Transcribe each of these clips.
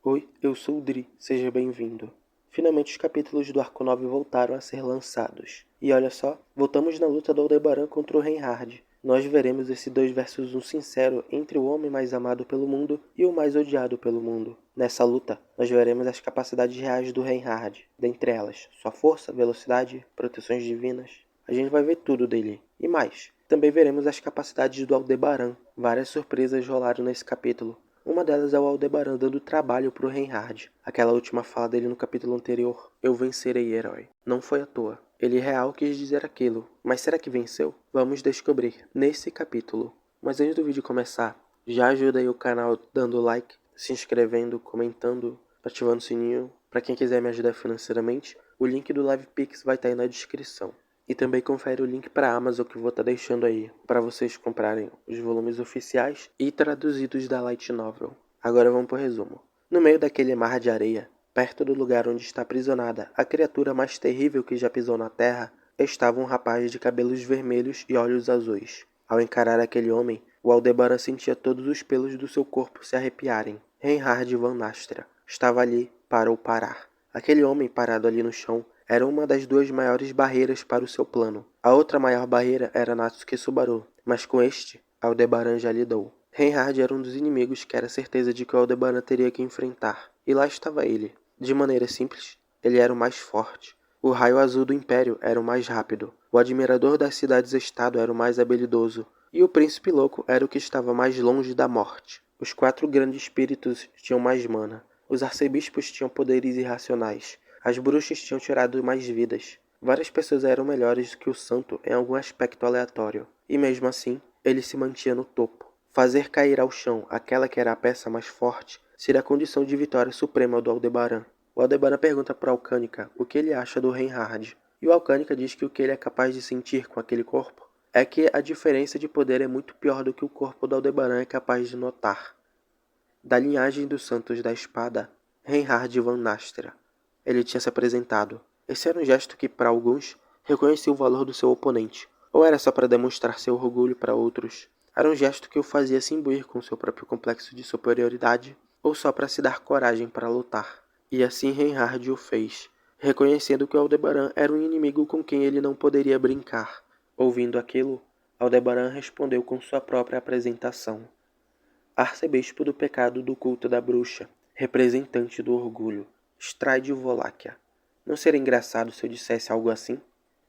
Oi, eu sou o Dri, seja bem-vindo. Finalmente os capítulos do Arco 9 voltaram a ser lançados. E olha só, voltamos na luta do Aldebaran contra o Reinhard. Nós veremos esse 2 versus 1 sincero entre o homem mais amado pelo mundo e o mais odiado pelo mundo. Nessa luta, nós veremos as capacidades reais do Reinhard, dentre elas, sua força, velocidade, proteções divinas. A gente vai ver tudo dele. E mais, também veremos as capacidades do Aldebaran. Várias surpresas rolaram nesse capítulo. Uma delas é o Aldebaran dando trabalho pro Reinhard. Aquela última fala dele no capítulo anterior, eu vencerei, herói. Não foi à toa. Ele real quis dizer aquilo, mas será que venceu? Vamos descobrir nesse capítulo. Mas antes do vídeo começar, já ajuda aí o canal dando like, se inscrevendo, comentando, ativando o sininho. Para quem quiser me ajudar financeiramente, o link do LivePix vai estar aí na descrição. E também confere o link para a Amazon que eu vou estar deixando aí, para vocês comprarem os volumes oficiais e traduzidos da Light Novel. Agora vamos para o resumo. No meio daquele mar de areia, perto do lugar onde está aprisionada a criatura mais terrível que já pisou na terra, estava um rapaz de cabelos vermelhos e olhos azuis. Ao encarar aquele homem, o Aldebaran sentia todos os pelos do seu corpo se arrepiarem. Reinhard van Nastra estava ali para o parar. Aquele homem parado ali no chão era uma das 2 maiores barreiras para o seu plano. A outra maior barreira era Natsuki Subaru, mas com este, Aldebaran já lidou. Reinhard era um dos inimigos que era certeza de que o Aldebaran teria que enfrentar. E lá estava ele. De maneira simples, ele era o mais forte. O raio azul do Império era o mais rápido. O admirador das cidades-estado era o mais habilidoso. E o príncipe louco era o que estava mais longe da morte. Os 4 grandes espíritos tinham mais mana. Os arcebispos tinham poderes irracionais. As bruxas tinham tirado mais vidas. Várias pessoas eram melhores do que o santo em algum aspecto aleatório. E mesmo assim, ele se mantinha no topo. Fazer cair ao chão aquela que era a peça mais forte seria a condição de vitória suprema do Aldebaran. O Aldebaran pergunta para Alcânica o que ele acha do Reinhard. E o Alcânica diz que o que ele é capaz de sentir com aquele corpo é que a diferença de poder é muito pior do que o corpo do Aldebaran é capaz de notar. Da linhagem dos Santos da Espada, Reinhard van Nastra. Ele tinha se apresentado. Esse era um gesto que, para alguns, reconhecia o valor do seu oponente, ou era só para demonstrar seu orgulho para outros. Era um gesto que o fazia se imbuir com seu próprio complexo de superioridade, ou só para se dar coragem para lutar. E assim Reinhard o fez, reconhecendo que Aldebaran era um inimigo com quem ele não poderia brincar. Ouvindo aquilo, Aldebaran respondeu com sua própria apresentação. Arcebispo do pecado do culto da bruxa, representante do orgulho, Stride Wallachia. Não seria engraçado se eu dissesse algo assim?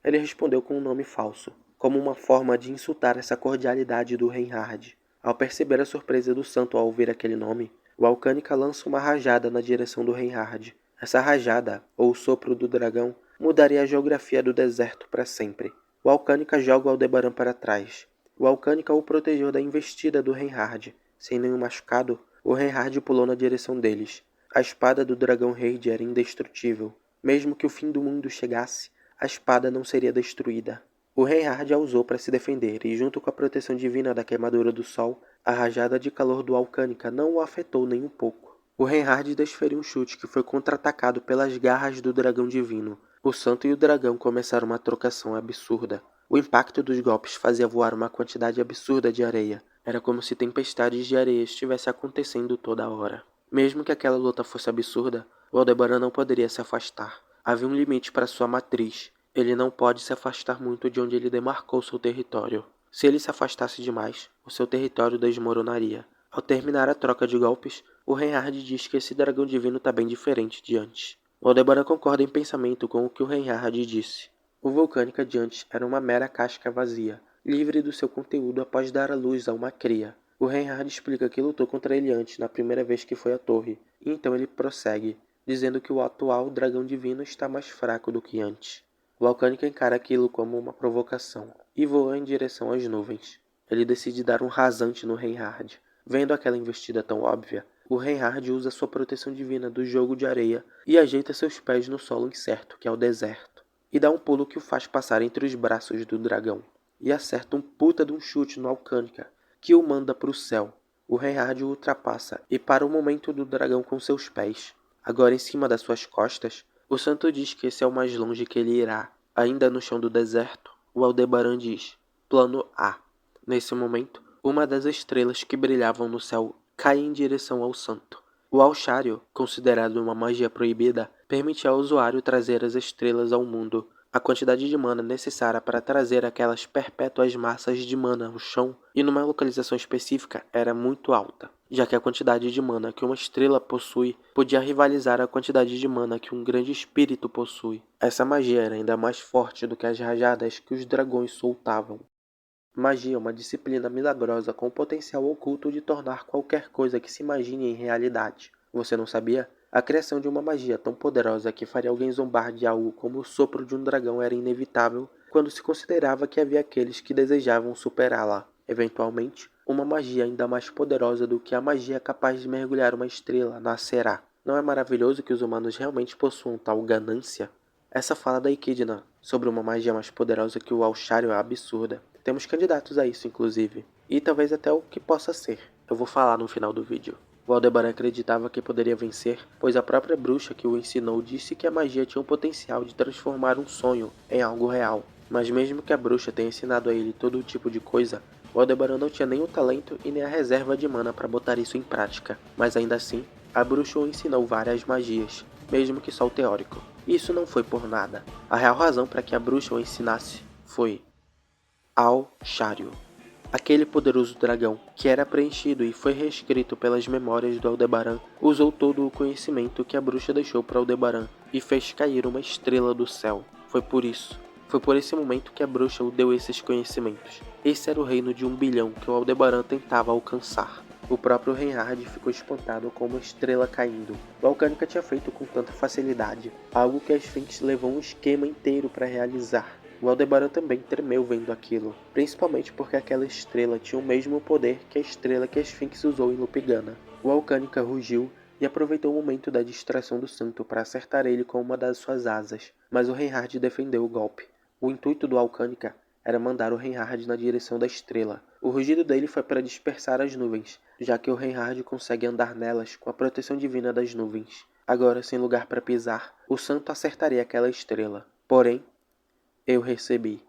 Ele respondeu com um nome falso, como uma forma de insultar essa cordialidade do Reinhard. Ao perceber a surpresa do santo ao ouvir aquele nome, o Alcânica lança uma rajada na direção do Reinhard. Essa rajada, ou o sopro do dragão, mudaria a geografia do deserto para sempre. O Alcânica joga o Aldebaran para trás. O Alcânica o protegeu da investida do Reinhard. Sem nenhum machucado, o Reinhard pulou na direção deles. A espada do dragão Raid era indestrutível. Mesmo que o fim do mundo chegasse, a espada não seria destruída. O Reinhard a usou para se defender e, junto com a proteção divina da queimadura do sol, a rajada de calor do Alcânica não o afetou nem um pouco. O Reinhard desferiu um chute que foi contra-atacado pelas garras do dragão divino. O santo e o dragão começaram uma trocação absurda. O impacto dos golpes fazia voar uma quantidade absurda de areia. Era como se tempestades de areia estivessem acontecendo toda hora. Mesmo que aquela luta fosse absurda, o Aldebaran não poderia se afastar. Havia um limite para sua matriz. Ele não pode se afastar muito de onde ele demarcou seu território. Se ele se afastasse demais, o seu território desmoronaria. Ao terminar a troca de golpes, o Reinhard diz que esse dragão divino está bem diferente de antes. O Aldebaran concorda em pensamento com o que o Reinhard disse. O Vulcânica de antes era uma mera casca vazia, livre do seu conteúdo após dar à luz a uma cria. O Reinhard explica que lutou contra ele antes, na primeira vez que foi à torre, e então ele prossegue, dizendo que o atual dragão divino está mais fraco do que antes. O Alcânica encara aquilo como uma provocação, e voa em direção às nuvens. Ele decide dar um rasante no Reinhard. Vendo aquela investida tão óbvia, o Reinhard usa sua proteção divina do jogo de areia e ajeita seus pés no solo incerto, que é o deserto, e dá um pulo que o faz passar entre os braços do dragão, e acerta um puta de um chute no Alcânica, que o manda para o céu. O Reinhard o ultrapassa e para o momento do dragão com seus pés. Agora em cima das suas costas, o santo diz que esse é o mais longe que ele irá. Ainda no chão do deserto, o Aldebaran diz, plano A. Nesse momento, uma das estrelas que brilhavam no céu cai em direção ao santo. O Alchario, considerado uma magia proibida, permitia ao usuário trazer as estrelas ao mundo. A quantidade de mana necessária para trazer aquelas perpétuas massas de mana ao chão e numa localização específica era muito alta, já que a quantidade de mana que uma estrela possui podia rivalizar a quantidade de mana que um grande espírito possui. Essa magia era ainda mais forte do que as rajadas que os dragões soltavam. Magia é uma disciplina milagrosa com o potencial oculto de tornar qualquer coisa que se imagine em realidade. Você não sabia? A criação de uma magia tão poderosa que faria alguém zombar de algo como o sopro de um dragão era inevitável quando se considerava que havia aqueles que desejavam superá-la. Eventualmente, uma magia ainda mais poderosa do que a magia capaz de mergulhar uma estrela nascerá. Não é maravilhoso que os humanos realmente possuam tal ganância? Essa fala da Echidna sobre uma magia mais poderosa que o Alchario é absurda. Temos candidatos a isso, inclusive. E talvez até o que possa ser. Eu vou falar no final do vídeo. O Aldebaran acreditava que poderia vencer, pois a própria bruxa que o ensinou disse que a magia tinha o potencial de transformar um sonho em algo real. Mas mesmo que a bruxa tenha ensinado a ele todo tipo de coisa, o Aldebaran não tinha nem o talento e nem a reserva de mana para botar isso em prática. Mas ainda assim, a bruxa o ensinou várias magias, mesmo que só o teórico. Isso não foi por nada. A real razão para que a bruxa o ensinasse foi Alchario. Aquele poderoso dragão, que era preenchido e foi reescrito pelas memórias do Aldebaran, usou todo o conhecimento que a bruxa deixou para Aldebaran e fez cair uma estrela do céu. Foi por esse momento que a bruxa o deu esses conhecimentos. Esse era o reino de 1 bilhão que o Aldebaran tentava alcançar. O próprio Reinhard ficou espantado com uma estrela caindo. O Alcanica tinha feito com tanta facilidade, algo que a Sphinx levou um esquema inteiro para realizar. O Aldebaran também tremeu vendo aquilo, principalmente porque aquela estrela tinha o mesmo poder que a estrela que a Sphinx usou em Lupigana. O Alcanica rugiu e aproveitou o momento da distração do santo para acertar ele com uma das suas asas, mas o Reinhard defendeu o golpe. O intuito do Alcanica era mandar o Reinhard na direção da estrela. O rugido dele foi para dispersar as nuvens, já que o Reinhard consegue andar nelas com a proteção divina das nuvens. Agora, sem lugar para pisar, o santo acertaria aquela estrela. Porém, eu recebi.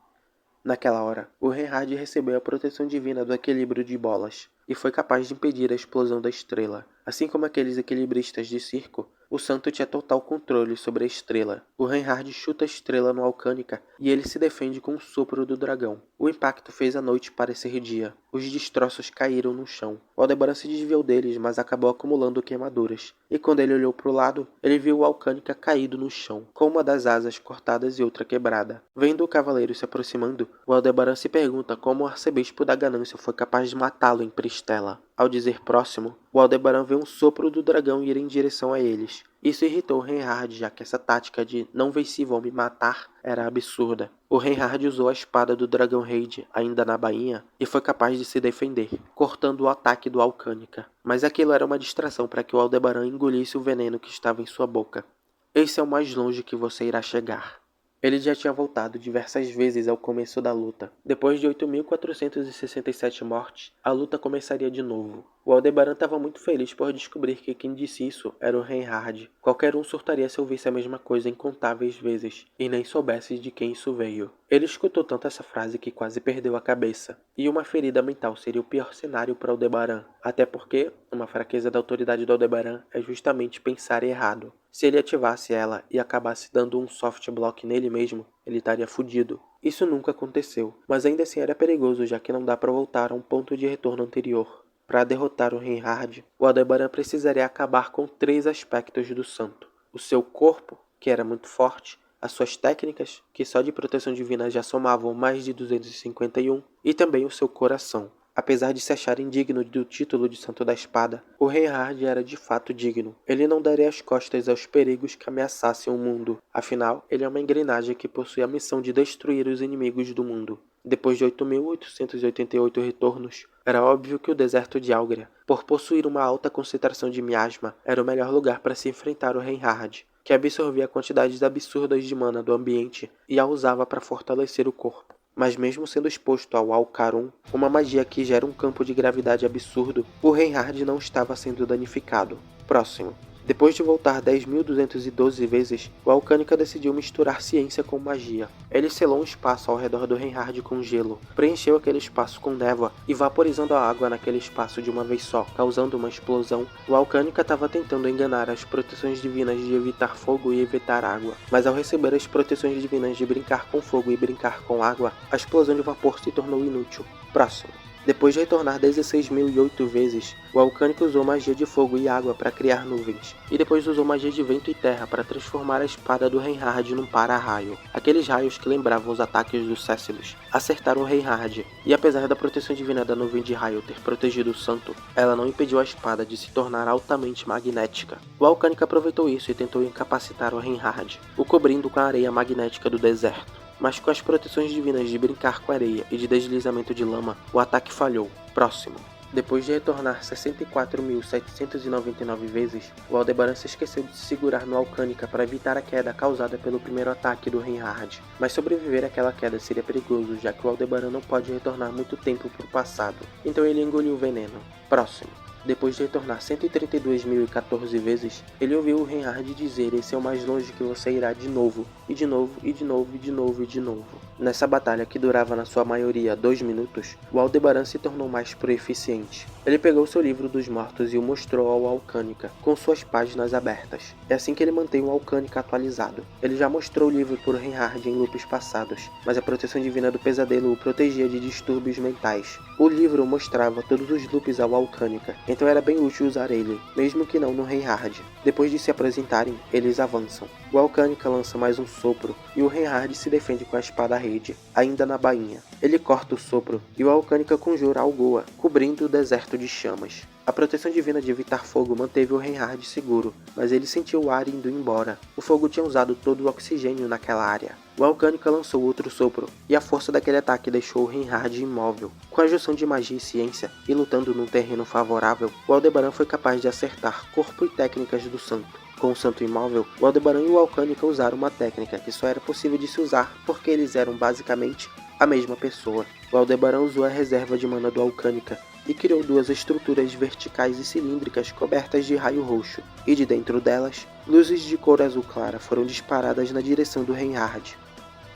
Naquela hora, o Reinhard recebeu a proteção divina do equilíbrio de bolas e foi capaz de impedir a explosão da estrela. Assim como aqueles equilibristas de circo, o santo tinha total controle sobre a estrela. O Reinhard chuta a estrela no Alcanica e ele se defende com o sopro do dragão. O impacto fez a noite parecer dia. Os destroços caíram no chão. O Aldebaran se desviou deles, mas acabou acumulando queimaduras. E quando ele olhou para o lado, ele viu o Alcanica caído no chão, com uma das asas cortadas e outra quebrada. Vendo o cavaleiro se aproximando, o Aldebaran se pergunta como o arcebispo da ganância foi capaz de matá-lo em Pristela. Ao dizer próximo, o Aldebaran vê um sopro do dragão ir em direção a eles. Isso irritou o Reinhard, já que essa tática de não venci vão me matar era absurda. O Reinhard usou a espada do dragão Raid, ainda na bainha, e foi capaz de se defender, cortando o ataque do Alcanica. Mas aquilo era uma distração para que o Aldebaran engolisse o veneno que estava em sua boca. Esse é o mais longe que você irá chegar. Ele já tinha voltado diversas vezes ao começo da luta. Depois de 8.467 mortes, a luta começaria de novo. O Aldebaran estava muito feliz por descobrir que quem disse isso era o Reinhard. Qualquer um surtaria se ouvisse a mesma coisa incontáveis vezes, e nem soubesse de quem isso veio. Ele escutou tanto essa frase que quase perdeu a cabeça. E uma ferida mental seria o pior cenário para Aldebaran, até porque uma fraqueza da autoridade do Aldebaran é justamente pensar errado. Se ele ativasse ela e acabasse dando um soft block nele mesmo, ele estaria fudido. Isso nunca aconteceu, mas ainda assim era perigoso, já que não dá para voltar a um ponto de retorno anterior. Para derrotar o Reinhard, o Aldebaran precisaria acabar com 3 aspectos do santo. O seu corpo, que era muito forte, as suas técnicas, que só de proteção divina já somavam mais de 251, e também o seu coração. Apesar de se achar indigno do título de Santo da Espada, o Reinhard era de fato digno. Ele não daria as costas aos perigos que ameaçassem o mundo. Afinal, ele é uma engrenagem que possui a missão de destruir os inimigos do mundo. Depois de 8.888 retornos, era óbvio que o deserto de Algria, por possuir uma alta concentração de miasma, era o melhor lugar para se enfrentar o Reinhard, que absorvia quantidades absurdas de mana do ambiente e a usava para fortalecer o corpo. Mas mesmo sendo exposto ao Alcarum, uma magia que gera um campo de gravidade absurdo, o Reinhard não estava sendo danificado. Próximo. Depois de voltar 10.212 vezes, o Alcânica decidiu misturar ciência com magia. Ele selou um espaço ao redor do Reinhard com gelo, preencheu aquele espaço com névoa e vaporizando a água naquele espaço de uma vez só, causando uma explosão. O Alcânica estava tentando enganar as proteções divinas de evitar fogo e evitar água, mas ao receber as proteções divinas de brincar com fogo e brincar com água, a explosão de vapor se tornou inútil. Próximo. Depois de retornar 16.008 vezes, o Alcânica usou magia de fogo e água para criar nuvens, e depois usou magia de vento e terra para transformar a espada do Reinhard num para-raio. Aqueles raios que lembravam os ataques dos Cécilos acertaram o Reinhard, e apesar da proteção divina da nuvem de raio ter protegido o santo, ela não impediu a espada de se tornar altamente magnética. O Alcânica aproveitou isso e tentou incapacitar o Reinhard, o cobrindo com a areia magnética do deserto. Mas com as proteções divinas de brincar com areia e de deslizamento de lama, o ataque falhou. Próximo. Depois de retornar 64.799 vezes, o Aldebaran se esqueceu de se segurar no Alcânica para evitar a queda causada pelo primeiro ataque do Reinhard. Mas sobreviver àquela queda seria perigoso, já que o Aldebaran não pode retornar muito tempo para o passado. Então ele engoliu o veneno. Próximo. Depois de retornar 132.014 vezes, ele ouviu o Reinhard dizer: "Esse é o mais longe que você irá de novo, e de novo, e de novo, e de novo, e de novo." Nessa batalha, que durava na sua maioria 2 minutos, o Aldebaran se tornou mais proeficiente. Ele pegou seu livro dos mortos e o mostrou ao Alcânica, com suas páginas abertas. É assim que ele mantém o Alcânica atualizado. Ele já mostrou o livro por Reinhard em loops passados, mas a proteção divina do pesadelo o protegia de distúrbios mentais. O livro mostrava todos os loops ao Alcânica, então era bem útil usar ele, mesmo que não no Reinhard. Depois de se apresentarem, eles avançam. O Alcânica lança mais um sopro, e o Reinhard se defende com a espada rede, ainda na bainha. Ele corta o sopro, e o Alcânica conjura Algoa, cobrindo o deserto de chamas. A proteção divina de evitar fogo manteve o Reinhard seguro, mas ele sentiu o ar indo embora. O fogo tinha usado todo o oxigênio naquela área. O Alcânica lançou outro sopro, e a força daquele ataque deixou o Reinhard imóvel. Com a junção de magia e ciência, e lutando num terreno favorável, o Aldebaran foi capaz de acertar corpo e técnicas do santo. Com o santo imóvel, o Aldebaran e o Alcânica usaram uma técnica que só era possível de se usar porque eles eram basicamente a mesma pessoa. O Aldebaran usou a reserva de mana do Alcânica e criou duas estruturas verticais e cilíndricas cobertas de raio roxo, e de dentro delas, luzes de cor azul clara foram disparadas na direção do Reinhard.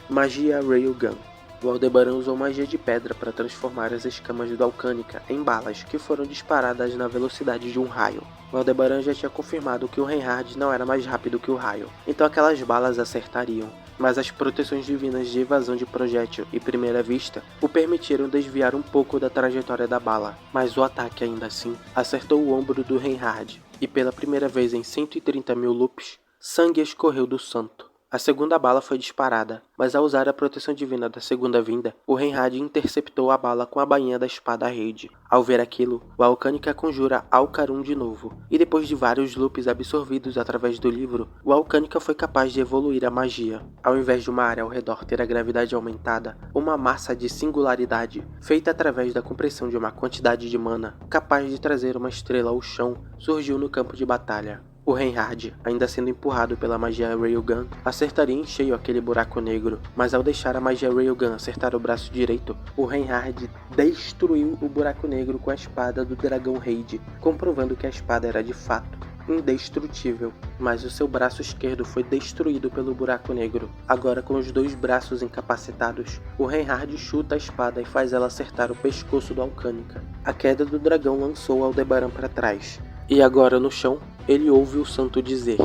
Magia Railgun. O Aldebaran usou magia de pedra para transformar as escamas do Alcânica em balas que foram disparadas na velocidade de um raio. O Aldebaran já tinha confirmado que o Reinhard não era mais rápido que o raio, então aquelas balas acertariam. Mas as proteções divinas de evasão de projétil e primeira vista o permitiram desviar um pouco da trajetória da bala, mas o ataque ainda assim acertou o ombro do Reinhard, e pela primeira vez em 130.000 loops, sangue escorreu do santo. A segunda bala foi disparada, mas ao usar a proteção divina da segunda vinda, o Reinhard interceptou a bala com a bainha da espada rede. Ao ver aquilo, o Alcânica conjura Alcarum de novo, e depois de vários loops absorvidos através do livro, o Alcânica foi capaz de evoluir a magia. Ao invés de uma área ao redor ter a gravidade aumentada, uma massa de singularidade, feita através da compressão de uma quantidade de mana, capaz de trazer uma estrela ao chão, surgiu no campo de batalha. O Reinhard, ainda sendo empurrado pela magia Railgun, acertaria em cheio aquele buraco negro, mas ao deixar a magia Railgun acertar o braço direito, o Reinhard destruiu o buraco negro com a espada do dragão Raid, comprovando que a espada era de fato indestrutível. Mas o seu braço esquerdo foi destruído pelo buraco negro. Agora, com os dois braços incapacitados, o Reinhard chuta a espada e faz ela acertar o pescoço do Alcânica. A queda do dragão lançou Aldebaran para trás. E agora no chão, ele ouve o santo dizer: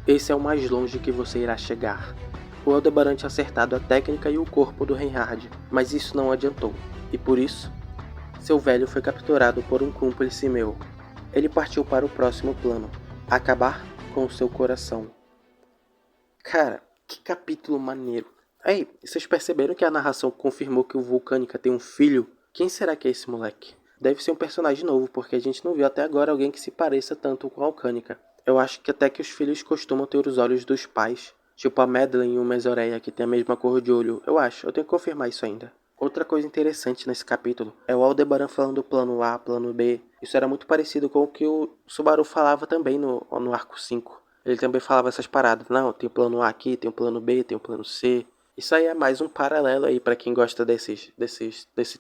"Esse é o mais longe que você irá chegar." O Aldebaran tinha acertado a técnica e o corpo do Reinhard, mas isso não adiantou, e por isso, seu velho foi capturado por um cúmplice meu. Ele partiu para o próximo plano, acabar com o seu coração. Cara, que capítulo maneiro. Aí, vocês perceberam que a narração confirmou que o Vulcânica tem um filho? Quem será que é esse moleque? Deve ser um personagem novo, porque a gente não viu até agora alguém que se pareça tanto com a Alcânica. Eu acho que até que os filhos costumam ter os olhos dos pais. Tipo a Madeline e o Mesoreia, que tem a mesma cor de olho. Eu tenho que confirmar isso ainda. Outra coisa interessante nesse capítulo é o Aldebaran falando plano A, plano B. Isso era muito parecido com o que o Subaru falava também no arco 5. Ele também falava essas paradas. Não, tem o plano A aqui, tem o plano B, tem o plano C. Isso aí é mais um paralelo aí pra quem gosta desse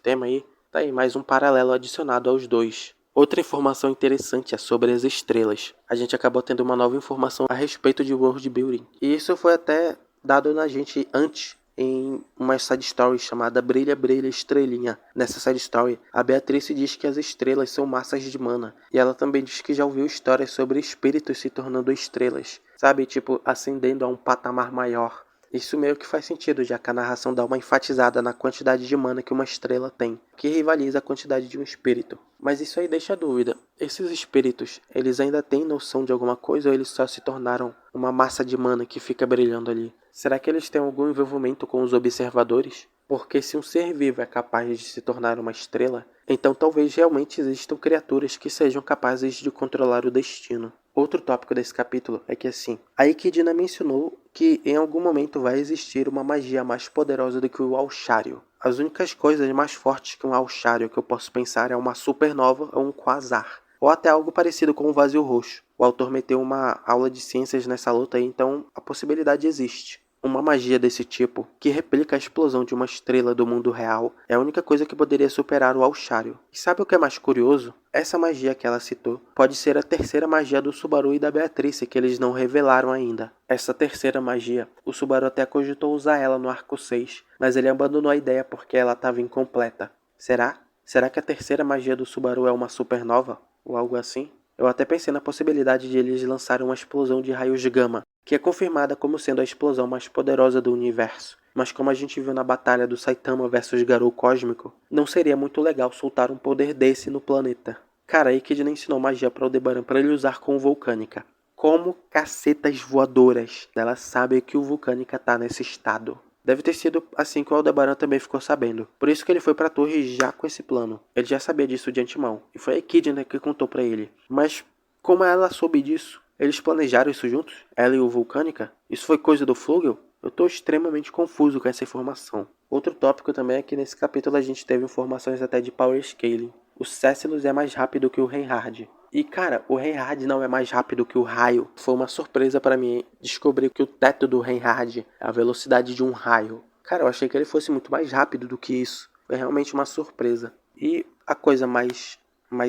tema aí. Tá aí, mais um paralelo adicionado aos dois. Outra informação interessante é sobre as estrelas. A gente acabou tendo uma nova informação a respeito de world building. E isso foi até dado na gente antes, em uma side story chamada Brilha, Brilha, Estrelinha. Nessa side story, a Beatriz diz que as estrelas são massas de mana. E ela também diz que já ouviu histórias sobre espíritos se tornando estrelas. Sabe, tipo, ascendendo a um patamar maior. Isso meio que faz sentido, já que a narração dá uma enfatizada na quantidade de mana que uma estrela tem, que rivaliza a quantidade de um espírito. Mas isso aí deixa a dúvida. Esses espíritos, eles ainda têm noção de alguma coisa ou eles só se tornaram uma massa de mana que fica brilhando ali? Será que eles têm algum envolvimento com os observadores? Porque se um ser vivo é capaz de se tornar uma estrela, então talvez realmente existam criaturas que sejam capazes de controlar o destino. Outro tópico desse capítulo é que assim, a Equidna mencionou que em algum momento vai existir uma magia mais poderosa do que o Alchario. As únicas coisas mais fortes que um Alchario que eu posso pensar é uma supernova ou um quasar, ou até algo parecido com um vazio roxo. O autor meteu uma aula de ciências nessa luta aí, então a possibilidade existe. Uma magia desse tipo, que replica a explosão de uma estrela do mundo real, é a única coisa que poderia superar o Alchario. E sabe o que é mais curioso? Essa magia que ela citou pode ser a terceira magia do Subaru e da Beatrice, que eles não revelaram ainda. Essa terceira magia, o Subaru até cogitou usar ela no arco 6, mas ele abandonou a ideia porque ela estava incompleta. Será? Será que a terceira magia do Subaru é uma supernova? Ou algo assim? Eu até pensei na possibilidade de eles lançarem uma explosão de raios gama, que é confirmada como sendo a explosão mais poderosa do universo. Mas como a gente viu na batalha do Saitama versus Garou Cósmico, não seria muito legal soltar um poder desse no planeta. Cara, a Equidna ensinou magia para Aldebaran para ele usar com o Vulcânica. Como cacetas voadoras, ela sabe que o Vulcânica tá nesse estado. Deve ter sido assim que o Aldebaran também ficou sabendo. Por isso que ele foi pra torre já com esse plano. Ele já sabia disso de antemão. E foi a Equidna que contou pra ele. Mas como ela soube disso? Eles planejaram isso juntos? Ela e o Vulcânica? Isso foi coisa do Flugel? Eu tô extremamente confuso com essa informação. Outro tópico também é que nesse capítulo a gente teve informações até de Power Scaling. O Cécilos é mais rápido que o Reinhard. E cara, o Reinhard não é mais rápido que o raio. Foi uma surpresa para mim descobrir que o teto do Reinhard é a velocidade de um raio. Cara, eu achei que ele fosse muito mais rápido do que isso. Foi realmente uma surpresa. E a coisa mais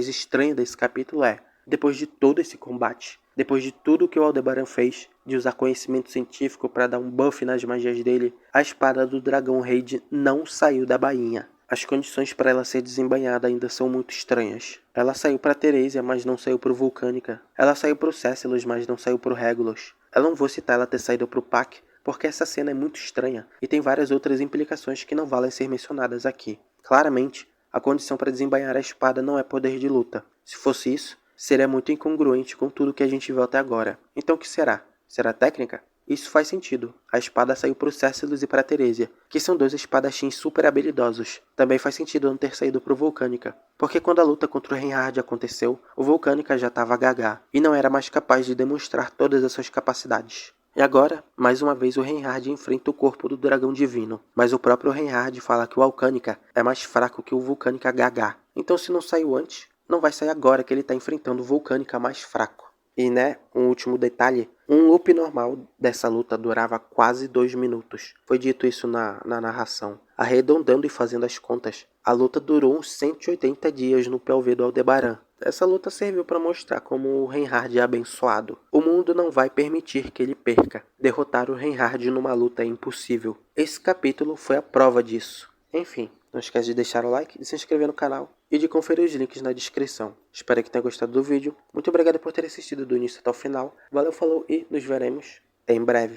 estranha desse capítulo é, depois de todo esse combate, depois de tudo que o Aldebaran fez, de usar conhecimento científico para dar um buff nas magias dele, a espada do dragão Raid não saiu da bainha. As condições para ela ser desembainhada ainda são muito estranhas. Ela saiu para Teresia, mas não saiu para o Vulcânica. Ela saiu para o Cécilos, mas não saiu para o Regulus. Eu não vou citar ela ter saído para o Pac, porque essa cena é muito estranha e tem várias outras implicações que não valem ser mencionadas aqui. Claramente, a condição para desembainhar a espada não é poder de luta. Se fosse isso, seria muito incongruente com tudo que a gente viu até agora. Então o que será? Será técnica? Isso faz sentido. A espada saiu para o Cécilos e para Teresia, que são dois espadachins super habilidosos. Também faz sentido não ter saído para o Vulcânica, porque quando a luta contra o Reinhard aconteceu, o Vulcânica já estava gaga e não era mais capaz de demonstrar todas as suas capacidades. E agora, mais uma vez o Reinhard enfrenta o corpo do dragão divino, mas o próprio Reinhard fala que o Alcânica é mais fraco que o Vulcânica gaga. Então se não saiu antes, não vai sair agora que ele está enfrentando o Vulcânica mais fraco. E um último detalhe, um loop normal dessa luta durava quase 2 minutos. Foi dito isso na narração. Arredondando e fazendo as contas, a luta durou uns 180 dias no POV do Aldebaran. Essa luta serviu para mostrar como o Reinhard é abençoado. O mundo não vai permitir que ele perca. Derrotar o Reinhard numa luta é impossível. Esse capítulo foi a prova disso. Enfim, não esquece de deixar o like, de se inscrever no canal e de conferir os links na descrição. Espero que tenha gostado do vídeo. Muito obrigado por ter assistido do início até o final. Valeu, falou e nos veremos em breve.